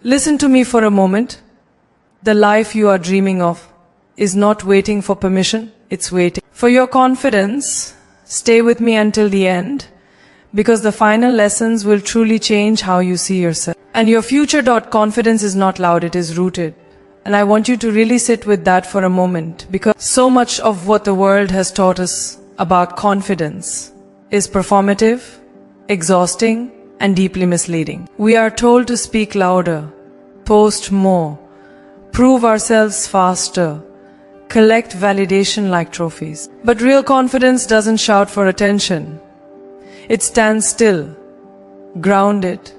Listen to me for a moment. The life you are dreaming of is not waiting for permission, it's waiting for your confidence. Stay with me until the end, because the final lessons will truly change how you see yourself. And your future. Confidence is not loud, it is rooted. And I want you to really sit with that for a moment, because so much of what the world has taught us about confidence is performative, exhausting, and deeply misleading. We are told to speak louder, post more, prove ourselves faster, collect validation like trophies. But real confidence doesn't shout for attention. It stands still, grounded,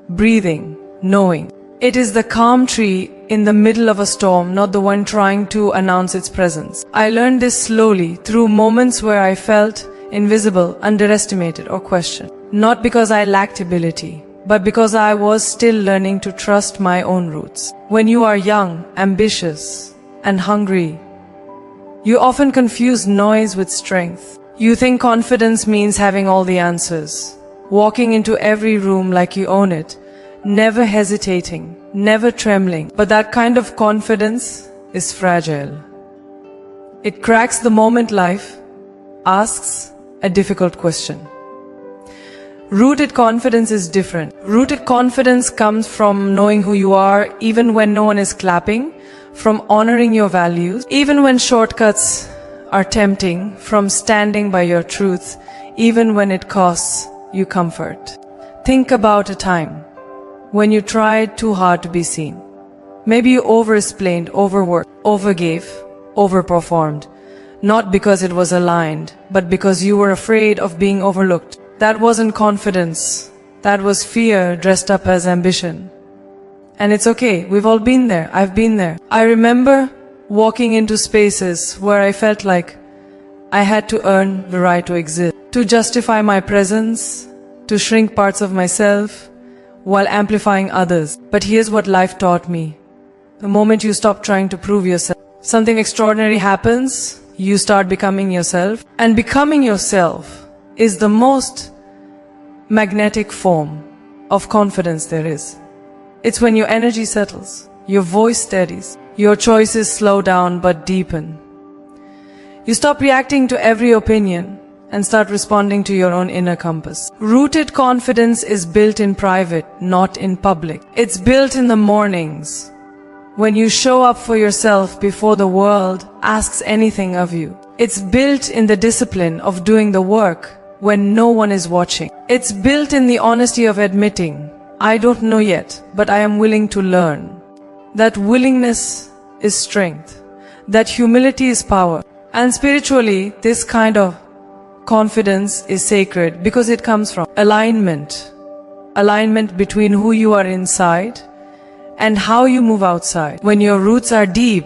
breathing, knowing. It is the calm tree in the middle of a storm, not the one trying to announce its presence. I learned this slowly through moments where I felt invisible, underestimated, or questioned. Not because I lacked ability, but because I was still learning to trust my own roots. When you are young, ambitious, and hungry, you often confuse noise with strength. You think confidence means having all the answers, walking into every room like you own it, never hesitating, never trembling. But that kind of confidence is fragile. It cracks the moment life asks a difficult question. Rooted confidence is different. Rooted confidence comes from knowing who you are even when no one is clapping, from honoring your values even when shortcuts are tempting, from standing by your truth even when it costs you comfort. Think about a time when you tried too hard to be seen. Maybe you over-explained, overworked, overgave, overperformed, not because it was aligned, but because you were afraid of being overlooked. That wasn't confidence. That was fear dressed up as ambition. And it's okay, we've all been there, I've been there. I remember walking into spaces where I felt like I had to earn the right to exist, to justify my presence, to shrink parts of myself, while amplifying others. But here's what life taught me. The moment you stop trying to prove yourself, something extraordinary happens. You start becoming yourself. And becoming yourself is the most magnetic form of confidence there is. It's when your energy settles, your voice steadies, your choices slow down but deepen. You stop reacting to every opinion and start responding to your own inner compass. Rooted confidence is built in private, not in public. It's built in the mornings, when you show up for yourself before the world asks anything of you. It's built in the discipline of doing the work when no one is watching. It's built in the honesty of admitting, I don't know yet, but I am willing to learn. That willingness is strength. That humility is power. And spiritually, this kind of confidence is sacred because it comes from alignment. Alignment between who you are inside and how you move outside. When your roots are deep,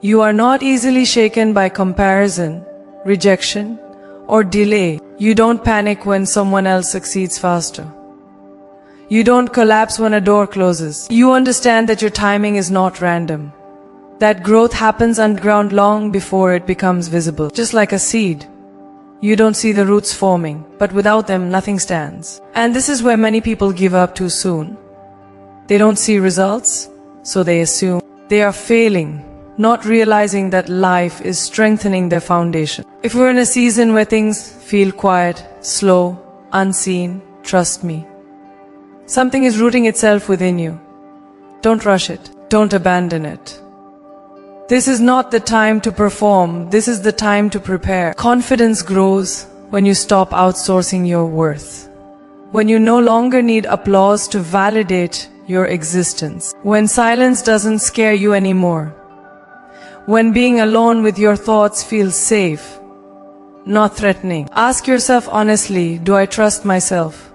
you are not easily shaken by comparison, rejection, or delay. You don't panic when someone else succeeds faster. You don't collapse when a door closes. You understand that your timing is not random. That growth happens underground long before it becomes visible. Just like a seed, you don't see the roots forming, but without them, nothing stands. And this is where many people give up too soon. They don't see results, so they assume they are failing, not realizing that life is strengthening their foundation. If we're in a season where things feel quiet, slow, unseen, trust me, something is rooting itself within you. Don't rush it. Don't abandon it. This is not the time to perform. This is the time to prepare. Confidence grows when you stop outsourcing your worth. When you no longer need applause to validate your existence. When silence doesn't scare you anymore. When being alone with your thoughts feels safe, not threatening. Ask yourself honestly, do I trust myself?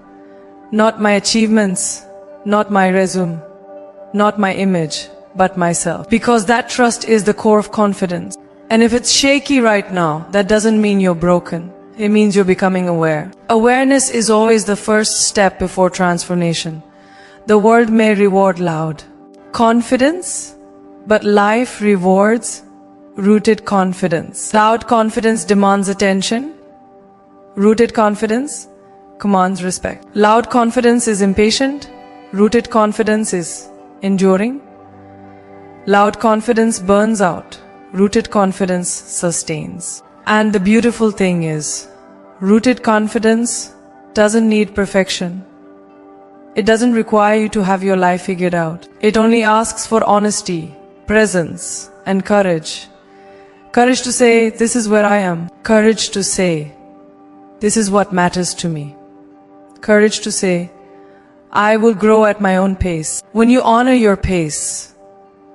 Not my achievements, not my resume, not my image, but myself. Because that trust is the core of confidence. And if it's shaky right now, that doesn't mean you're broken. It means you're becoming aware. Awareness is always the first step before transformation. The world may reward loud confidence, but life rewards rooted confidence. Loud confidence demands attention. Rooted confidence commands respect. Loud confidence is impatient. Rooted confidence is enduring. Loud confidence burns out. Rooted confidence sustains. And the beautiful thing is, rooted confidence doesn't need perfection. It doesn't require you to have your life figured out. It only asks for honesty, presence, and courage. Courage to say, this is where I am. Courage to say, this is what matters to me. Courage to say, I will grow at my own pace. When you honor your pace,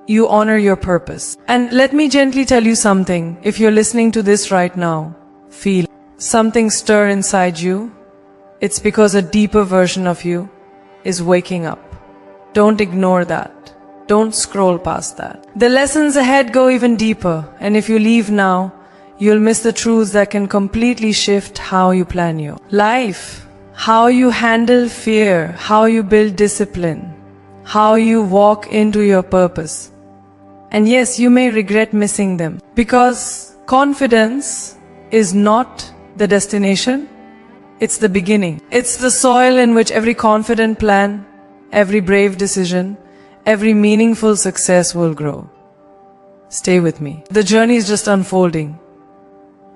you honor your purpose. And let me gently tell you something. If you're listening to this right now, feel something stir inside you. It's because a deeper version of you is waking up. Don't ignore that. Don't scroll past that. The lessons ahead go even deeper, and if you leave now, you'll miss the truths that can completely shift how you plan your life, how you handle fear, how you build discipline, how you walk into your purpose. And yes, you may regret missing them, because confidence is not the destination, it's the beginning. It's the soil in which every confident plan, every brave decision, every meaningful success will grow. Stay with me. The journey is just unfolding.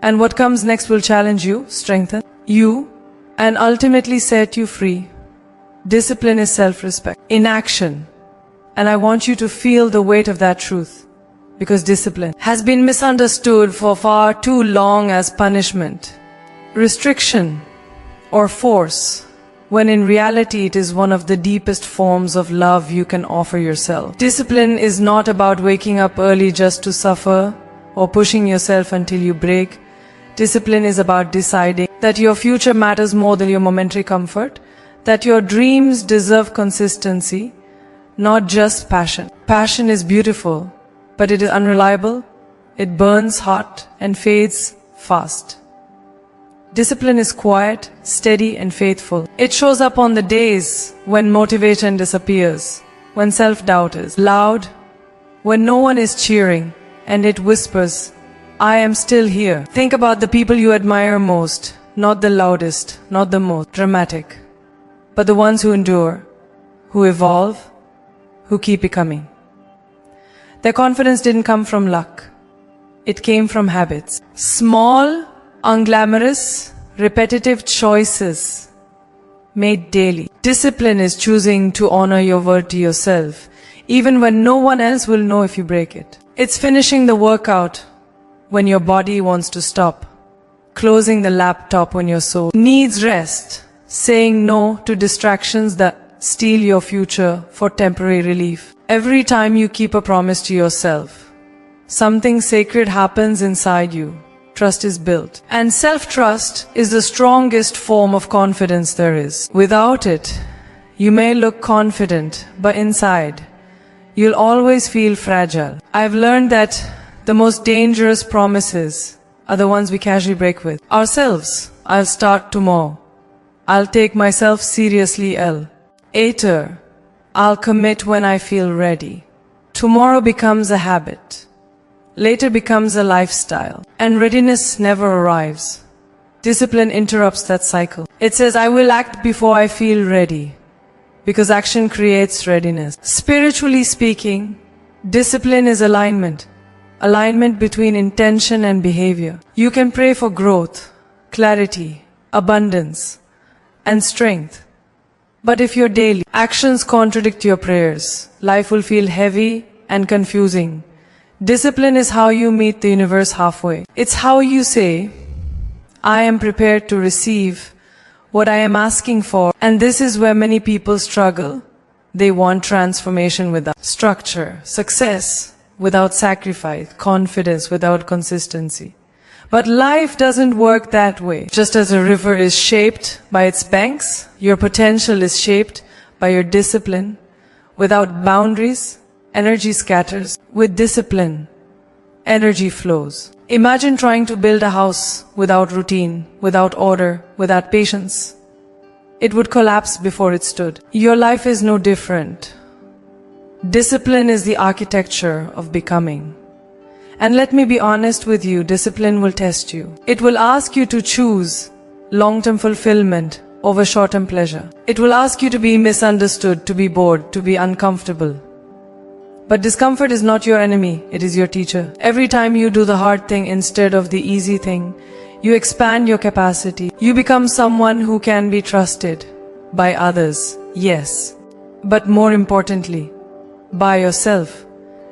And what comes next will challenge you, strengthen you, and ultimately set you free. Discipline is self-respect in action. And I want you to feel the weight of that truth. Because discipline has been misunderstood for far too long as punishment, restriction, or force, when in reality it is one of the deepest forms of love you can offer yourself. Discipline is not about waking up early just to suffer or pushing yourself until you break. Discipline is about deciding that your future matters more than your momentary comfort, that your dreams deserve consistency, not just passion. Passion is beautiful, but it is unreliable. It burns hot and fades fast. Discipline is quiet, steady, and faithful. It shows up on the days when motivation disappears, when self-doubt is loud, when no one is cheering, and it whispers, I am still here. Think about the people you admire most, not the loudest, not the most dramatic, but the ones who endure, who evolve, who keep becoming. Their confidence didn't come from luck. It came from habits. Small, unglamorous, repetitive choices made daily. Discipline is choosing to honor your word to yourself, even when no one else will know if you break it. It's finishing the workout when your body wants to stop, closing the laptop when your soul needs rest, saying no to distractions that steal your future for temporary relief. Every time you keep a promise to yourself, something sacred happens inside you. Trust is built. And self-trust is the strongest form of confidence there is. Without it, you may look confident, but inside, you'll always feel fragile. I've learned that the most dangerous promises are the ones we casually break with ourselves. I'll start tomorrow. I'll take myself seriously. Later, I'll commit when I feel ready. Tomorrow becomes a habit. Later becomes a lifestyle. And readiness never arrives. Discipline interrupts that cycle. It says, I will act before I feel ready. Because action creates readiness. Spiritually speaking, discipline is alignment. Alignment between intention and behavior. You can pray for growth, clarity, abundance, and strength. But if your daily actions contradict your prayers, life will feel heavy and confusing. Discipline is how you meet the universe halfway. It's how you say, I am prepared to receive what I am asking for. And this is where many people struggle. They want transformation without structure, success without sacrifice, confidence without consistency. But life doesn't work that way. Just as a river is shaped by its banks, your potential is shaped by your discipline. Without boundaries, energy scatters. With discipline, energy flows. Imagine trying to build a house without routine, without order, without patience. It would collapse before it stood. Your life is no different. Discipline is the architecture of becoming. And let me be honest with you, discipline will test you. It will ask you to choose long-term fulfillment over short-term pleasure. It will ask you to be misunderstood, to be bored, to be uncomfortable. But discomfort is not your enemy, it is your teacher. Every time you do the hard thing instead of the easy thing, you expand your capacity. You become someone who can be trusted by others, yes, but more importantly, by yourself.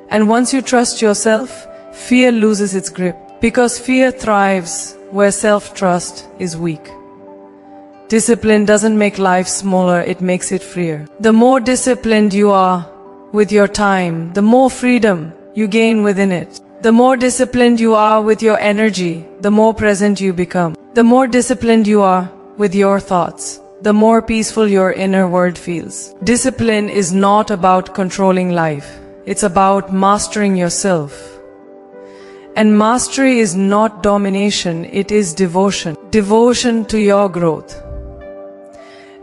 And once you trust yourself, fear loses its grip, because fear thrives where self-trust is weak. Discipline doesn't make life smaller, it makes it freer. The more disciplined you are with your time, the more freedom you gain within it. The more disciplined you are with your energy, the more present you become. The more disciplined you are with your thoughts, the more peaceful your inner world feels. Discipline is not about controlling life. It's about mastering yourself. And mastery is not domination, it is devotion. Devotion to your growth.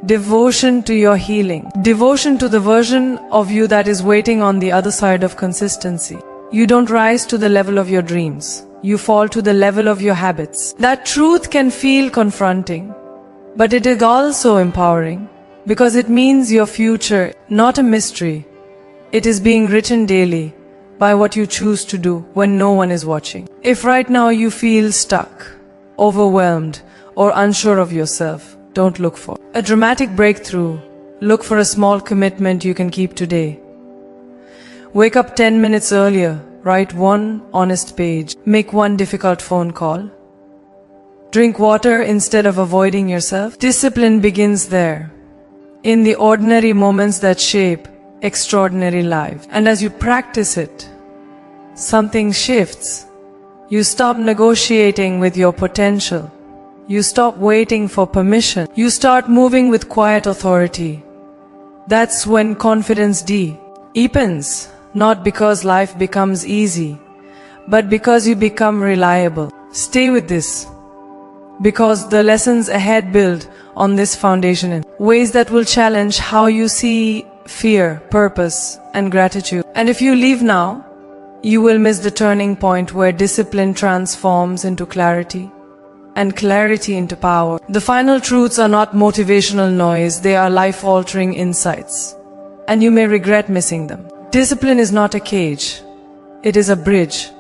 Devotion to your healing. Devotion to the version of you that is waiting on the other side of consistency. You don't rise to the level of your dreams. You fall to the level of your habits. That truth can feel confronting, but it is also empowering, because it means your future, not a mystery. It is being written daily by what you choose to do when no one is watching. If right now you feel stuck, overwhelmed, or unsure of yourself, don't look for a dramatic breakthrough. Look for a small commitment you can keep today. Wake up 10 minutes earlier, write one honest page, make one difficult phone call. Drink water instead of avoiding yourself. Discipline begins there, in the ordinary moments that shape extraordinary lives. And as you practice it, something shifts. You stop negotiating with your potential. You stop waiting for permission. You start moving with quiet authority. That's when confidence deepens, not because life becomes easy, but because you become reliable. Stay with this, because the lessons ahead build on this foundation in ways that will challenge how you see fear, purpose, and gratitude. And if you leave now, you will miss the turning point where discipline transforms into clarity, and clarity into power. The final truths are not motivational noise, they are life-altering insights. And you may regret missing them. Discipline is not a cage, it is a bridge.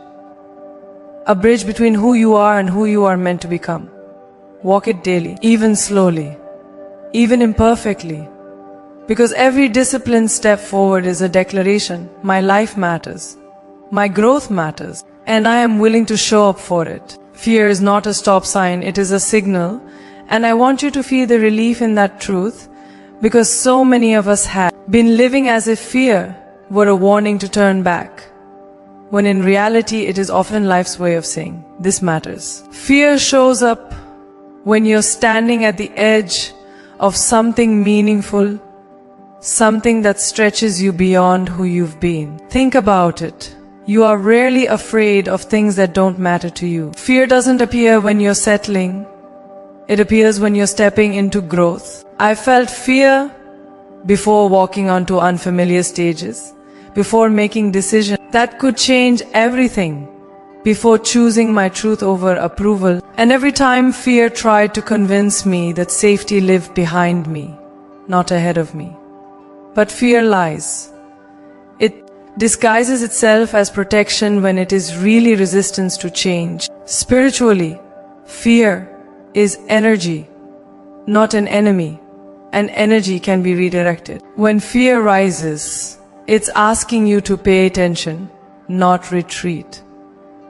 A bridge between who you are and who you are meant to become. Walk it daily, even slowly, even imperfectly. Because every disciplined step forward is a declaration: my life matters, my growth matters, and I am willing to show up for it. Fear is not a stop sign, it is a signal. And I want you to feel the relief in that truth, because so many of us have been living as if fear were a warning to turn back, when in reality it is often life's way of saying, this matters. Fear shows up when you're standing at the edge of something meaningful, something that stretches you beyond who you've been. Think about it. You are rarely afraid of things that don't matter to you. Fear doesn't appear when you're settling. It appears when you're stepping into growth. I felt fear before walking onto unfamiliar stages, before making decisions that could change everything, before choosing my truth over approval. And every time fear tried to convince me that safety lived behind me, not ahead of me. But fear lies. It disguises itself as protection when it is really resistance to change. Spiritually, fear is energy, not an enemy, and energy can be redirected. When fear rises, it's asking you to pay attention, not retreat.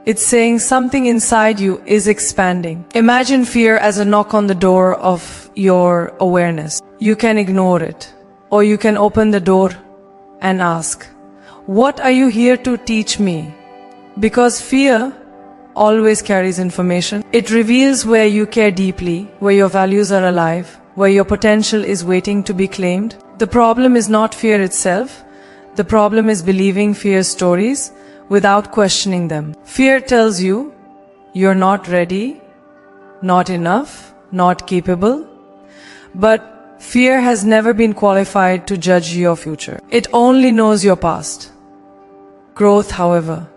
It's saying something inside you is expanding. Imagine fear as a knock on the door of your awareness. You can ignore it, or you can open the door and ask, what are you here to teach me? Because fear always carries information. It reveals where you care deeply, where your values are alive, where your potential is waiting to be claimed. The problem is not fear itself. The problem is believing fear's stories without questioning them. Fear tells you you're not ready, not enough, not capable. But fear has never been qualified to judge your future. It only knows your past. Growth, however,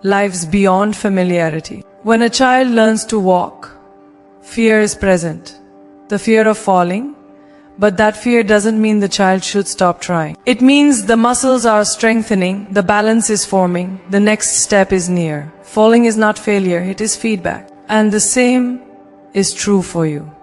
lives beyond familiarity. When a child learns to walk, fear is present. The fear of falling, But that fear doesn't mean the child should stop trying. It means the muscles are strengthening, the balance is forming, the next step is near. Falling is not failure, it is feedback. And the same is true for you.